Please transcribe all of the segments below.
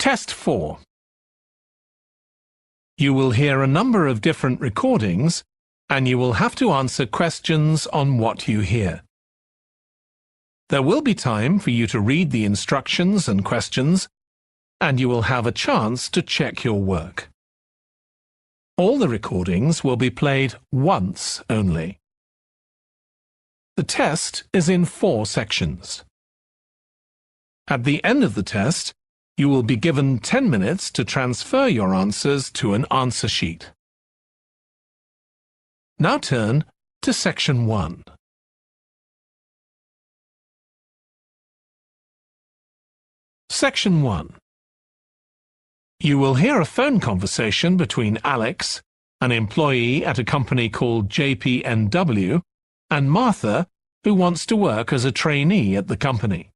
Test 4. You will hear a number of different recordings, and you will have to answer questions on what you hear. There will be time for you to read the instructions and questions, and you will have a chance to check your work. All the recordings will be played once only. The test is in 4 sections. At the end of the test, you will be given 10 minutes to transfer your answers to an answer sheet. Now turn to Section 1. Section 1. You will hear a phone conversation between Alex, an employee at a company called JPNW, and Martha, who wants to work as a trainee at the company.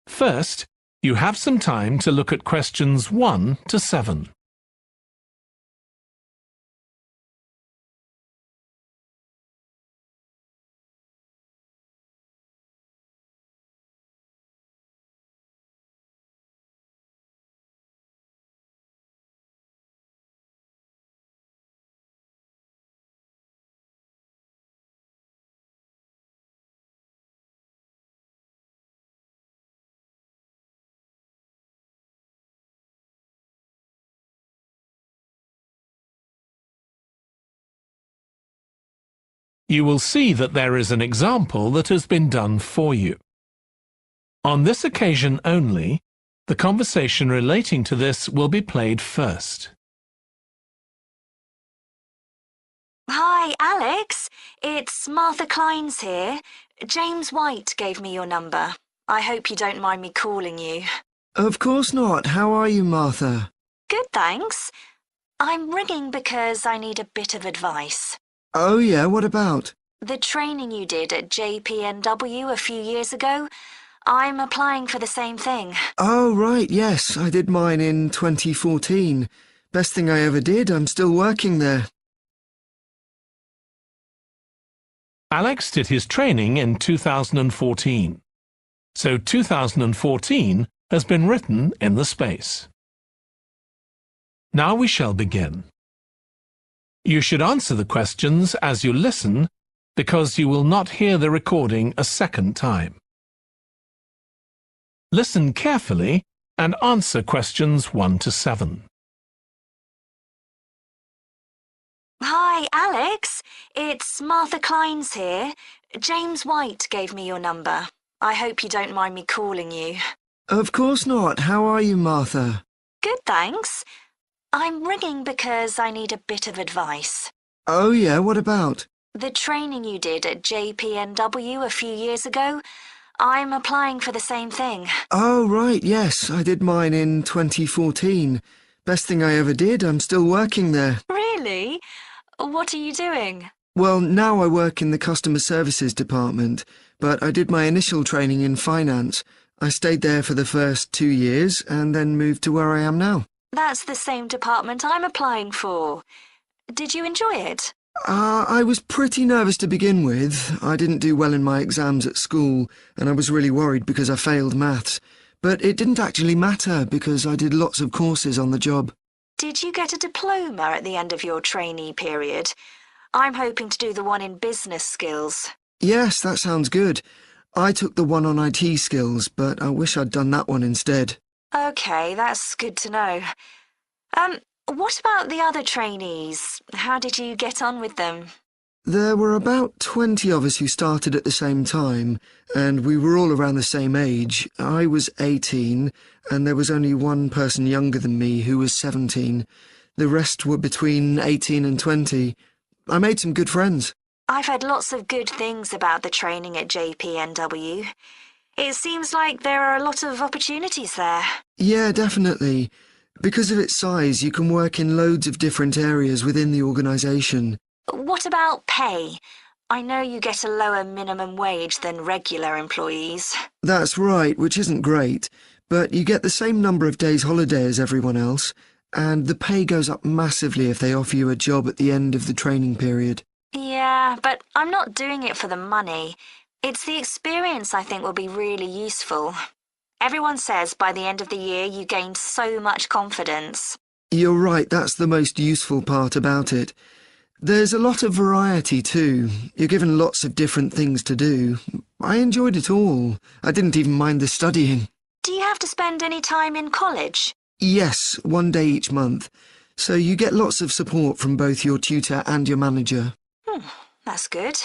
First, you have some time to look at questions 1 to 7. You will see that there is an example that has been done for you. On this occasion only, the conversation relating to this will be played first. Hi, Alex. It's Martha Clines here. James White gave me your number. I hope you don't mind me calling you. Of course not. How are you, Martha? Good, thanks. I'm ringing because I need a bit of advice. Oh yeah, what about? The training you did at JPNW a few years ago, I'm applying for the same thing. Oh right, yes, I did mine in 2014. Best thing I ever did, I'm still working there. Alex did his training in 2014. So 2014 has been written in the space. Now we shall begin. You should answer the questions as you listen, because you will not hear the recording a second time. Listen carefully and answer questions 1 to 7. Hi, Alex. It's Martha Clines here. James White gave me your number. I hope you don't mind me calling you. Of course not. How are you, Martha? Good, thanks. I'm ringing because I need a bit of advice. Oh yeah, what about? The training you did at JPNW a few years ago, I'm applying for the same thing. Oh right, yes, I did mine in 2014. Best thing I ever did, I'm still working there. Really? What are you doing? Well, now I work in the customer services department, but I did my initial training in finance. I stayed there for the first 2 years and then moved to where I am now. That's the same department I'm applying for. Did you enjoy it? I was pretty nervous to begin with. I didn't do well in my exams at school, and I was really worried because I failed maths. But it didn't actually matter because I did lots of courses on the job. Did you get a diploma at the end of your trainee period? I'm hoping to do the one in business skills. Yes, that sounds good. I took the one on IT skills, but I wish I'd done that one instead. OK, that's good to know. What about the other trainees? How did you get on with them? There were about 20 of us who started at the same time, and we were all around the same age. I was 18, and there was only one person younger than me who was 17. The rest were between 18 and 20. I made some good friends. I've heard lots of good things about the training at JPNW. It seems like there are a lot of opportunities there. Yeah, definitely. Because of its size, you can work in loads of different areas within the organisation. What about pay? I know you get a lower minimum wage than regular employees. That's right, which isn't great, but you get the same number of days holiday as everyone else, and the pay goes up massively if they offer you a job at the end of the training period. Yeah, but I'm not doing it for the money. It's the experience I think will be really useful. Everyone says by the end of the year you gain so much confidence. You're right, that's the most useful part about it. There's a lot of variety too. You're given lots of different things to do. I enjoyed it all. I didn't even mind the studying. Do you have to spend any time in college? Yes, 1 day each month. So you get lots of support from both your tutor and your manager. That's good.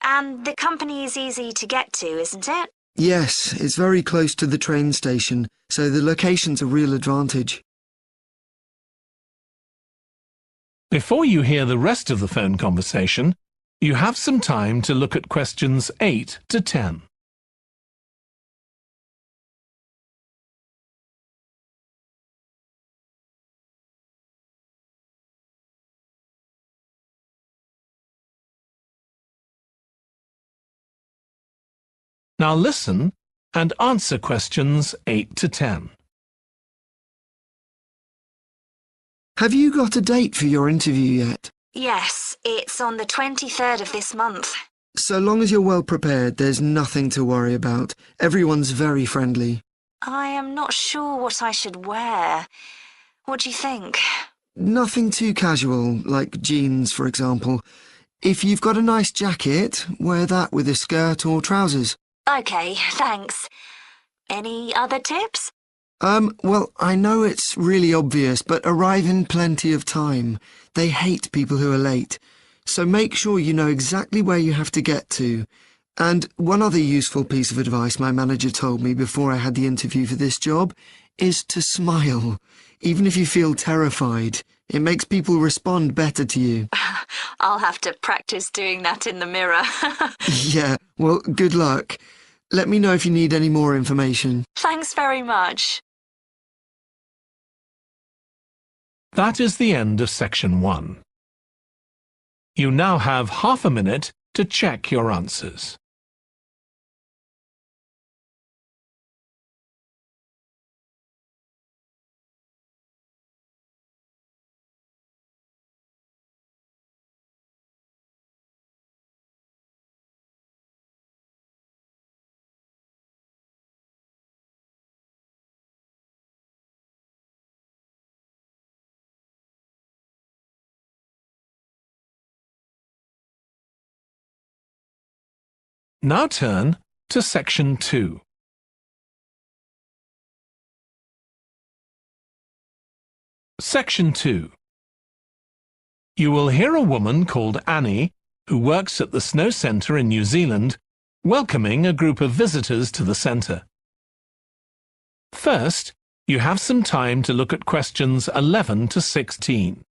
And the company is easy to get to, isn't it? Yes, it's very close to the train station, so the location's a real advantage. Before you hear the rest of the phone conversation, you have some time to look at questions 8 to 10. Now listen and answer questions 8 to 10. Have you got a date for your interview yet? Yes, it's on the 23rd of this month. So long as you're well prepared, there's nothing to worry about. Everyone's very friendly. I am not sure what I should wear. What do you think? Nothing too casual, like jeans, for example. If you've got a nice jacket, wear that with a skirt or trousers. Okay, thanks. Any other tips? Well, I know it's really obvious, but arrive in plenty of time. They hate people who are late. So make sure you know exactly where you have to get to. And one other useful piece of advice my manager told me before I had the interview for this job is to smile. Even if you feel terrified, it makes people respond better to you. I'll have to practice doing that in the mirror. Yeah, well, good luck. Let me know if you need any more information. Thanks very much. That is the end of section 1. You now have half a minute to check your answers. Now turn to section 2. Section 2. You will hear a woman called Annie, who works at the Snow Centre in New Zealand, welcoming a group of visitors to the centre. First, you have some time to look at questions 11 to 16.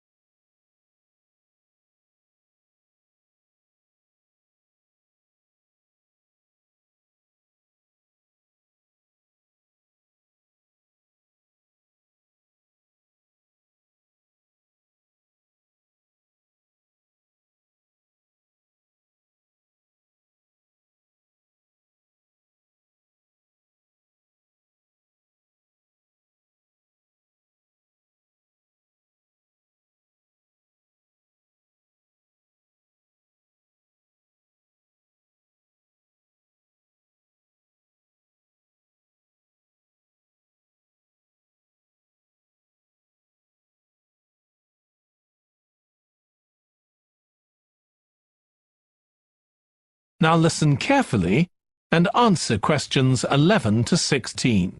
Now listen carefully and answer questions 11 to 16.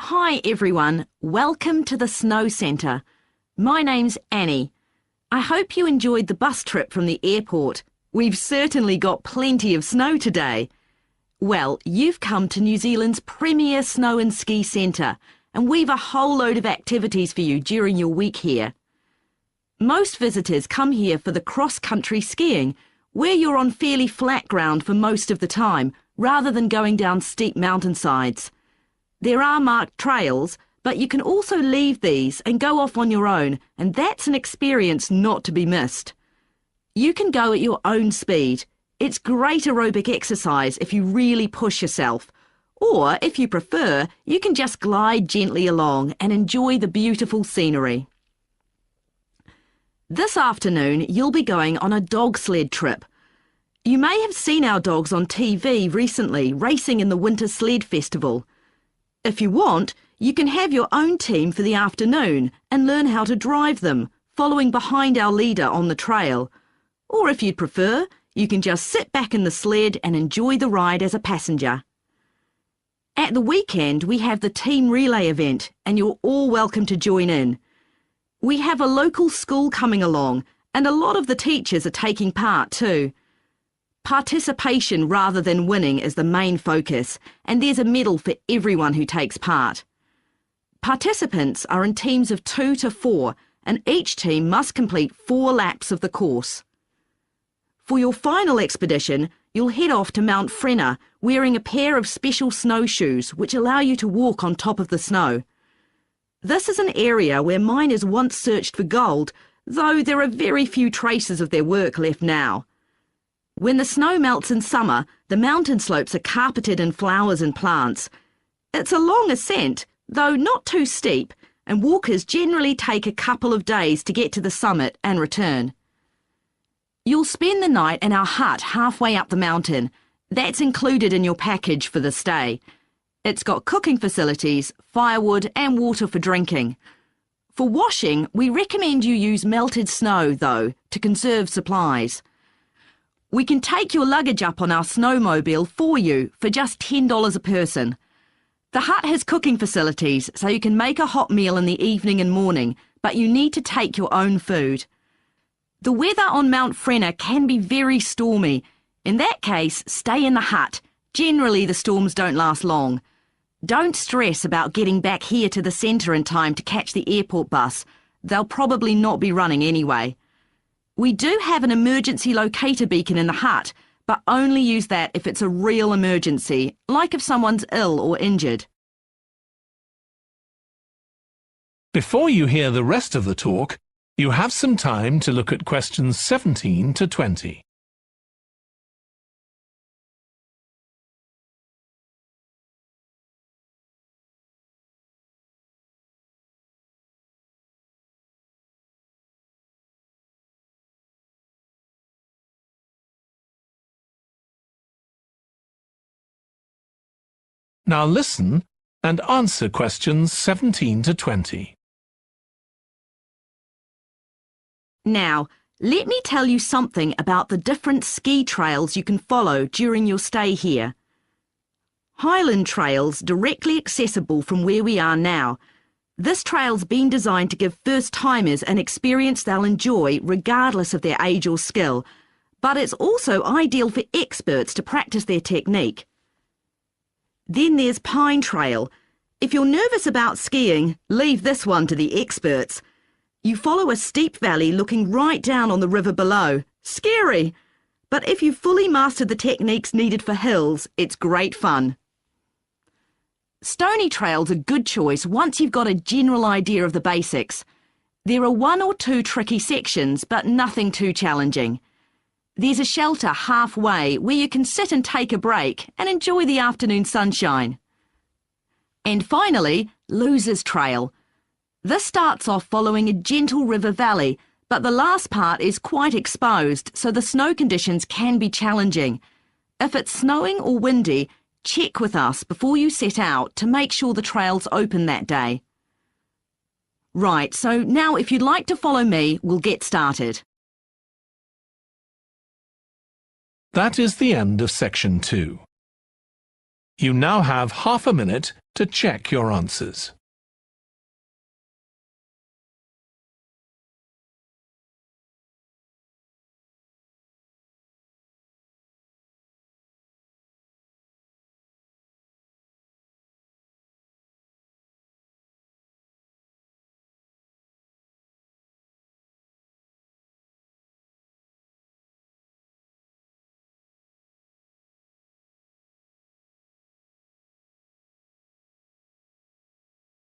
Hi everyone, welcome to the Snow Centre. My name's Annie. I hope you enjoyed the bus trip from the airport. We've certainly got plenty of snow today. Well, you've come to New Zealand's premier snow and ski centre, and we've a whole load of activities for you during your week here. Most visitors come here for the cross-country skiing, where you're on fairly flat ground for most of the time, rather than going down steep mountainsides. There are marked trails, but you can also leave these and go off on your own, and that's an experience not to be missed. You can go at your own speed. It's great aerobic exercise if you really push yourself. Or, if you prefer, you can just glide gently along and enjoy the beautiful scenery. This afternoon, you'll be going on a dog sled trip. You may have seen our dogs on TV recently racing in the Winter Sled Festival. If you want, you can have your own team for the afternoon and learn how to drive them, following behind our leader on the trail. Or if you'd prefer, you can just sit back in the sled and enjoy the ride as a passenger. At the weekend, we have the team relay event, and you're all welcome to join in. We have a local school coming along, and a lot of the teachers are taking part too. Participation rather than winning is the main focus, and there's a medal for everyone who takes part. Participants are in teams of 2 to 4, and each team must complete 4 laps of the course. For your final expedition, you'll head off to Mount Frenna wearing a pair of special snowshoes which allow you to walk on top of the snow. This is an area where miners once searched for gold, though there are very few traces of their work left now. When the snow melts in summer, the mountain slopes are carpeted in flowers and plants. It's a long ascent, though not too steep, and walkers generally take a couple of days to get to the summit and return. You'll spend the night in our hut halfway up the mountain. That's included in your package for the stay. It's got cooking facilities, firewood and water for drinking. For washing, we recommend you use melted snow, though, to conserve supplies. We can take your luggage up on our snowmobile for you for just $10 a person. The hut has cooking facilities, so you can make a hot meal in the evening and morning, but you need to take your own food. The weather on Mount Frenna can be very stormy. In that case, stay in the hut. Generally, the storms don't last long. Don't stress about getting back here to the centre in time to catch the airport bus. They'll probably not be running anyway. We do have an emergency locator beacon in the hut, but only use that if it's a real emergency, like if someone's ill or injured. Before you hear the rest of the talk, you have some time to look at questions 17 to 20. Now listen and answer questions 17 to 20. Now, let me tell you something about the different ski trails you can follow during your stay here. Highland Trail's directly accessible from where we are now. This trail's been designed to give first-timers an experience they'll enjoy regardless of their age or skill, but it's also ideal for experts to practice their technique. Then there's Pine Trail. If you're nervous about skiing, leave this one to the experts. You follow a steep valley looking right down on the river below. Scary! But if you've fully mastered the techniques needed for hills, it's great fun. Stony Trail's a good choice once you've got a general idea of the basics. There are 1 or 2 tricky sections, but nothing too challenging. There's a shelter halfway where you can sit and take a break and enjoy the afternoon sunshine. And finally, Losers Trail. This starts off following a gentle river valley, but the last part is quite exposed, so the snow conditions can be challenging. If it's snowing or windy, check with us before you set out to make sure the trail's open that day. Right, so now if you'd like to follow me, we'll get started. That is the end of section 2. You now have half a minute to check your answers.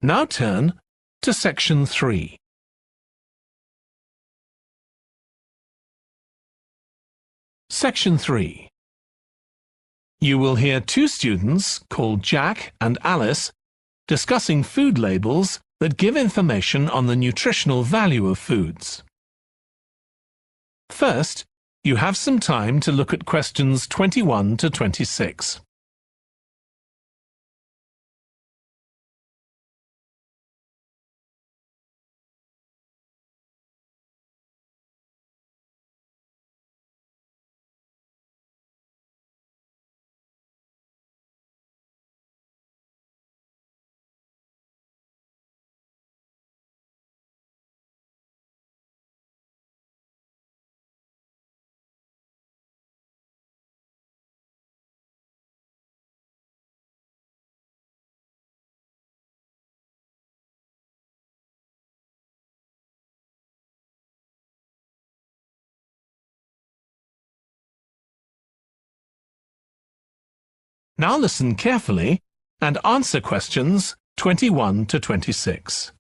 Now turn to section 3. Section 3. You will hear 2 students called Jack and Alice discussing food labels that give information on the nutritional value of foods. First, You have some time to look at questions 21 to 26. Now listen carefully and answer questions 21 to 26.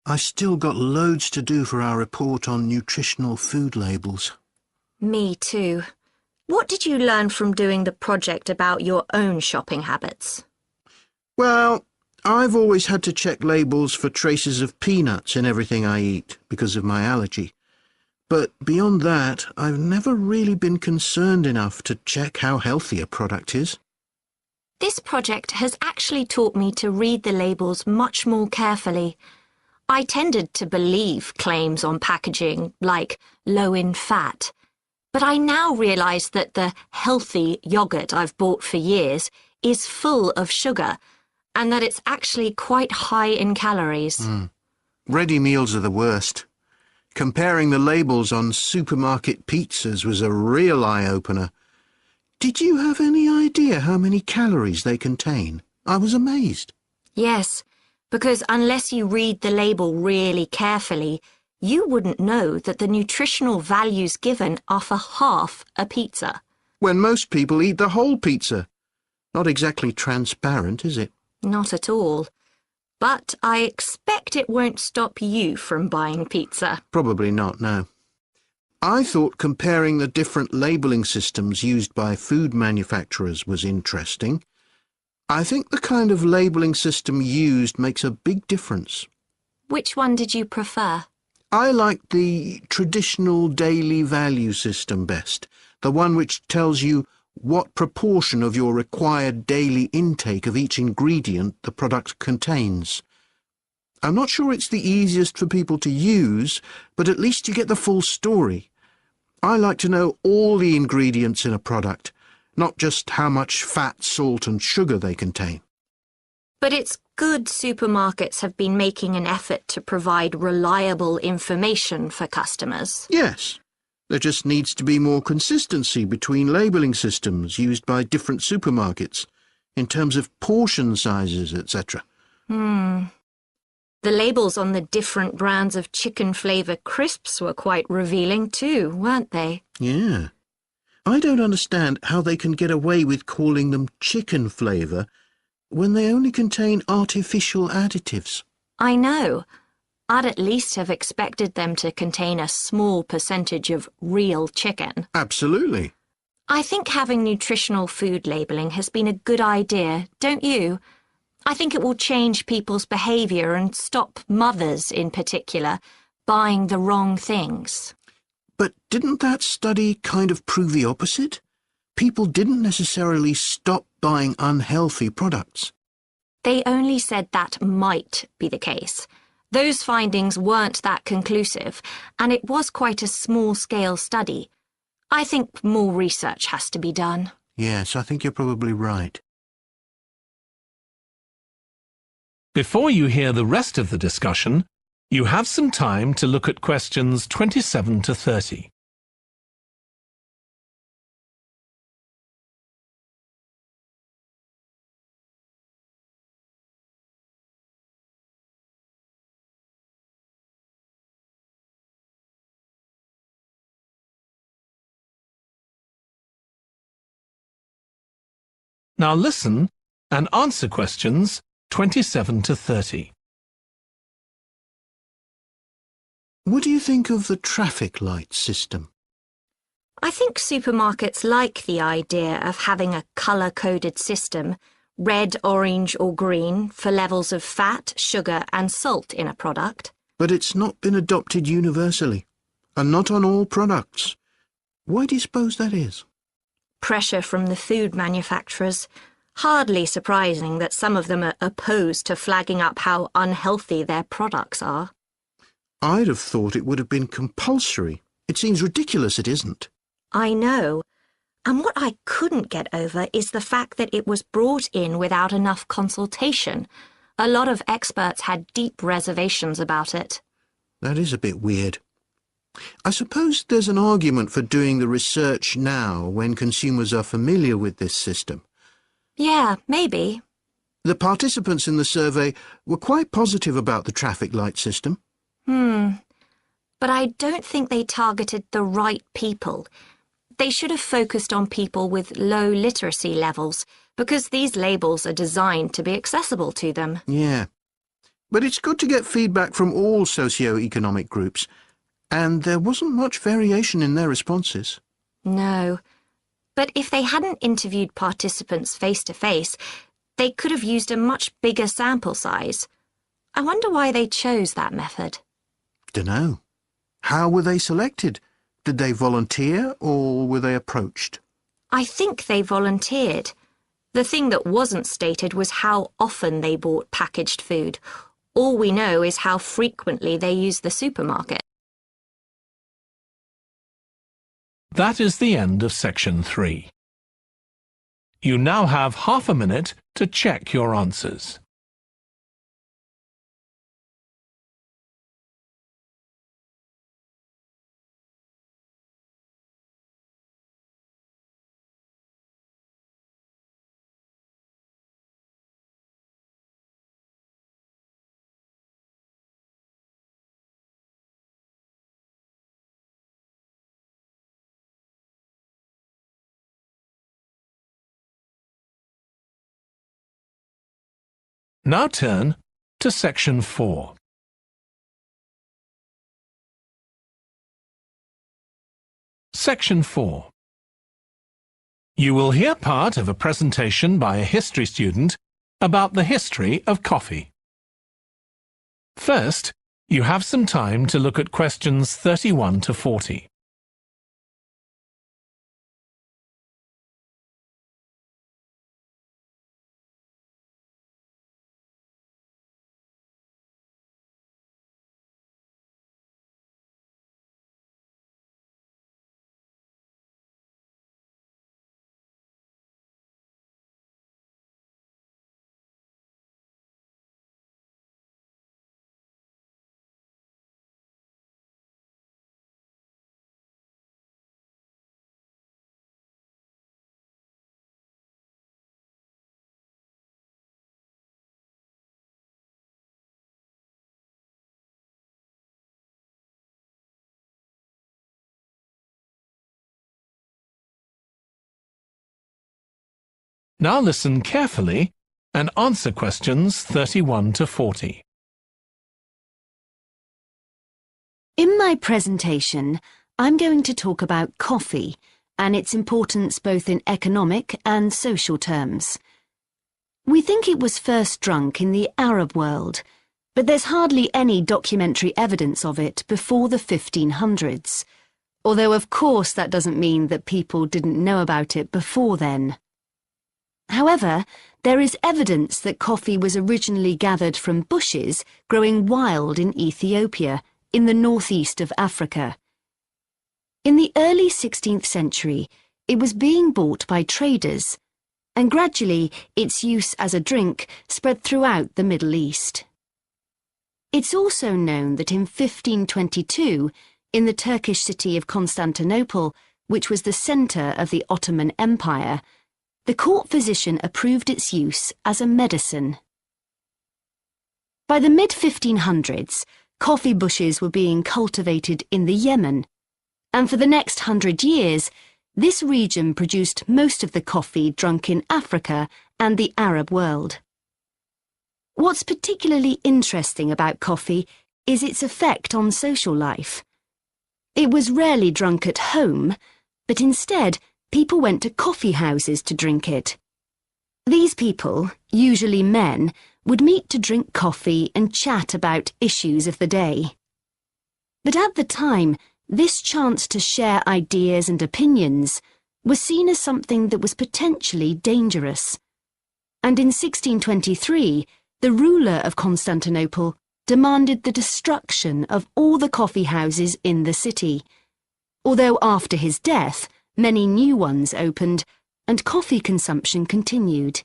I still got loads to do for our report on nutritional food labels. Me too. What did you learn from doing the project about your own shopping habits? Well, I've always had to check labels for traces of peanuts in everything I eat because of my allergy. But beyond that, I've never really been concerned enough to check how healthy a product is. This project has actually taught me to read the labels much more carefully. I tended to believe claims on packaging like low in fat, but I now realise that the healthy yoghurt I've bought for years is full of sugar and that it's actually quite high in calories. Ready meals are the worst. Comparing the labels on supermarket pizzas was a real eye-opener. Did you have any idea how many calories they contain? I was amazed. Yes, because unless you read the label really carefully, you wouldn't know that the nutritional values given are for half a pizza. When most people eat the whole pizza. Not exactly transparent, is it? Not at all. But I expect it won't stop you from buying pizza. Probably not, no. I thought comparing the different labelling systems used by food manufacturers was interesting. I think the kind of labelling system used makes a big difference. Which one did you prefer? I like the traditional daily value system best, the one which tells you what proportion of your required daily intake of each ingredient the product contains. I'm not sure it's the easiest for people to use, but at least you get the full story. I like to know all the ingredients in a product, not just how much fat, salt and sugar they contain. But it's good supermarkets have been making an effort to provide reliable information for customers. Yes. There just needs to be more consistency between labelling systems used by different supermarkets, in terms of portion sizes, etc. The labels on the different brands of chicken flavour crisps were quite revealing too, weren't they? Yeah. I don't understand how they can get away with calling them chicken flavour when they only contain artificial additives. I know. I'd at least have expected them to contain a small percentage of real chicken. Absolutely. I think having nutritional food labelling has been a good idea, don't you? I think it will change people's behaviour and stop mothers, in particular, buying the wrong things. But didn't that study kind of prove the opposite? People didn't necessarily stop buying unhealthy products. They only said that might be the case. Those findings weren't that conclusive, and it was quite a small-scale study. I think more research has to be done. Yes, I think you're probably right. Before you hear the rest of the discussion, you have some time to look at questions 27 to 30. Now listen and answer questions 27 to 30. What do you think of the traffic light system? I think supermarkets like the idea of having a colour-coded system, red, orange or green, for levels of fat, sugar and salt in a product. But it's not been adopted universally. and not on all products. Why do you suppose that is? Pressure from the food manufacturers. Hardly surprising that some of them are opposed to flagging up how unhealthy their products are. I'd have thought it would have been compulsory. It seems ridiculous it isn't. I know. And what I couldn't get over is the fact that it was brought in without enough consultation. A lot of experts had deep reservations about it. That is a bit weird. I suppose there's an argument for doing the research now when consumers are familiar with this system. Yeah, maybe. The participants in the survey were quite positive about the traffic light system. But I don't think they targeted the right people. They should have focused on people with low literacy levels, because these labels are designed to be accessible to them. Yeah. But it's good to get feedback from all socio-economic groups, and there wasn't much variation in their responses. No. But if they hadn't interviewed participants face-to-face, they could have used a much bigger sample size. I wonder why they chose that method. Dunno. How were they selected? Did they volunteer, or were they approached? I think they volunteered. The thing that wasn't stated was how often they bought packaged food. All we know is how frequently they used the supermarket. That is the end of section 3. You now have half a minute to check your answers. Now turn to section 4. Section 4. You will hear part of a presentation by a history student about the history of coffee. First, you have some time to look at questions 31 to 40. Now listen carefully and answer questions 31 to 40. In my presentation, I'm going to talk about coffee and its importance both in economic and social terms. We think it was first drunk in the Arab world, but there's hardly any documentary evidence of it before the 1500s, although of course that doesn't mean that people didn't know about it before then. However, there is evidence that coffee was originally gathered from bushes growing wild in Ethiopia, in the northeast of Africa. In the early 16th century, it was being bought by traders, and gradually its use as a drink spread throughout the Middle East. It's also known that in 1522, in the Turkish city of Constantinople, which was the centre of the Ottoman Empire, the court physician approved its use as a medicine. By the mid-1500s, coffee bushes were being cultivated in the Yemen, and for the next 100 years, this region produced most of the coffee drunk in Africa and the Arab world. What's particularly interesting about coffee is its effect on social life. It was rarely drunk at home, but instead, people went to coffee houses to drink it. These people, usually men, would meet to drink coffee and chat about issues of the day. But at the time, This chance to share ideas and opinions was seen as something that was potentially dangerous. And in 1623, the ruler of Constantinople demanded the destruction of all the coffee houses in the city, although after his death, many new ones opened and coffee consumption continued.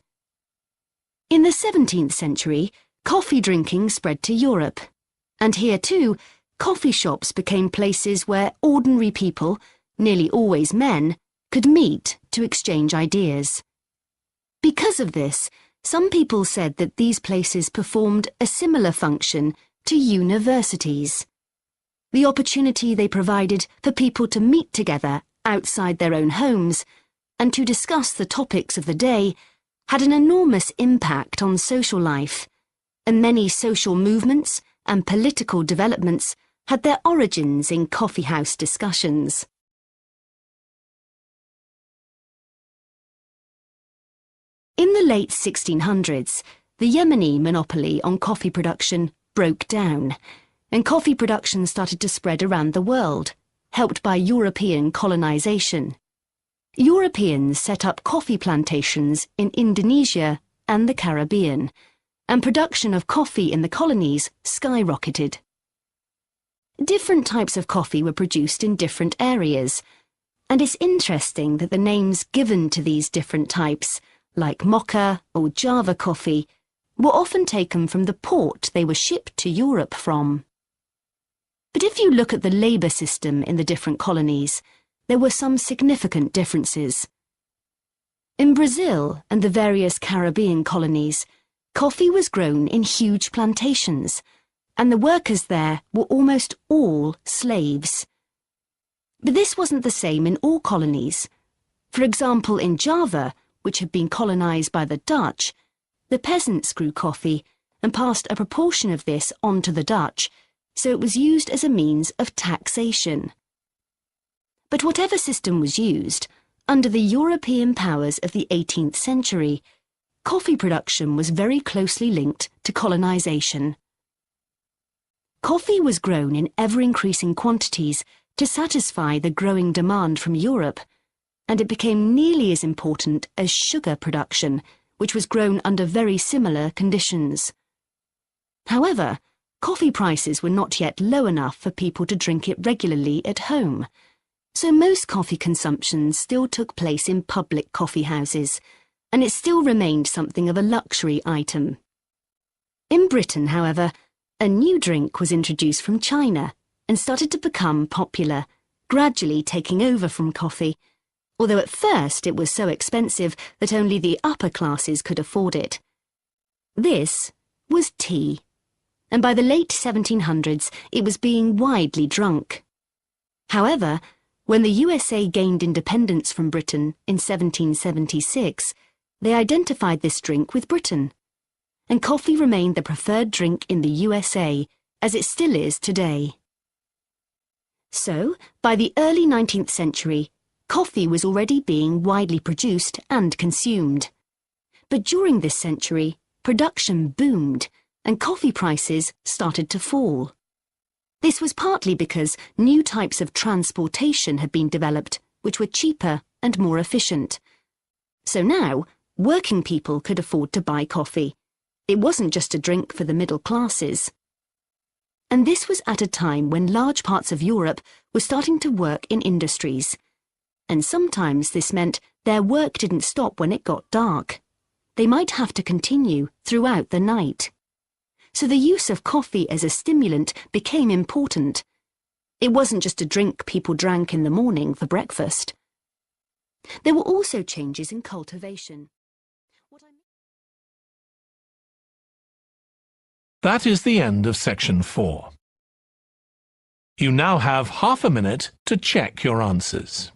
In the 17th century, coffee drinking spread to Europe, and here too, coffee shops became places where ordinary people, nearly always men, could meet to exchange ideas. Because of this, some people said that these places performed a similar function to universities. The opportunity they provided for people to meet together outside their own homes and to discuss the topics of the day had an enormous impact on social life, and many social movements and political developments had their origins in coffeehouse discussions. In the late 1600s, the Yemeni monopoly on coffee production broke down, and coffee production started to spread around the world, helped by European colonization. Europeans set up coffee plantations in Indonesia and the Caribbean, and production of coffee in the colonies skyrocketed. Different types of coffee were produced in different areas, and it's interesting that the names given to these different types, like Mocha or Java coffee, were often taken from the port they were shipped to Europe from. But if you look at the labour system in the different colonies, there were some significant differences. In Brazil and the various Caribbean colonies, coffee was grown in huge plantations, and the workers there were almost all slaves. But this wasn't the same in all colonies. For example, in Java, which had been colonised by the Dutch, the peasants grew coffee and passed a proportion of this on to the Dutch, so it was used as a means of taxation. But whatever system was used, under the European powers of the 18th century, coffee production was very closely linked to colonisation. Coffee was grown in ever-increasing quantities to satisfy the growing demand from Europe, and it became nearly as important as sugar production, which was grown under very similar conditions. However, coffee prices were not yet low enough for people to drink it regularly at home, so most coffee consumption still took place in public coffee houses, and it still remained something of a luxury item. In Britain, however, a new drink was introduced from China and started to become popular, gradually taking over from coffee, although at first it was so expensive that only the upper classes could afford it. This was tea, and by the late 1700s it was being widely drunk. However, when the USA gained independence from Britain in 1776, they identified this drink with Britain, and coffee remained the preferred drink in the USA, as it still is today. So, by the early 19th century, coffee was already being widely produced and consumed. But during this century, production boomed, and coffee prices started to fall. This was partly because new types of transportation had been developed, which were cheaper and more efficient. So now, working people could afford to buy coffee. It wasn't just a drink for the middle classes. And this was at a time when large parts of Europe were starting to work in industries. And sometimes this meant their work didn't stop when it got dark. They might have to continue throughout the night. So the use of coffee as a stimulant became important. It wasn't just a drink people drank in the morning for breakfast. There were also changes in cultivation. That is the end of section 4. You now have half a minute to check your answers.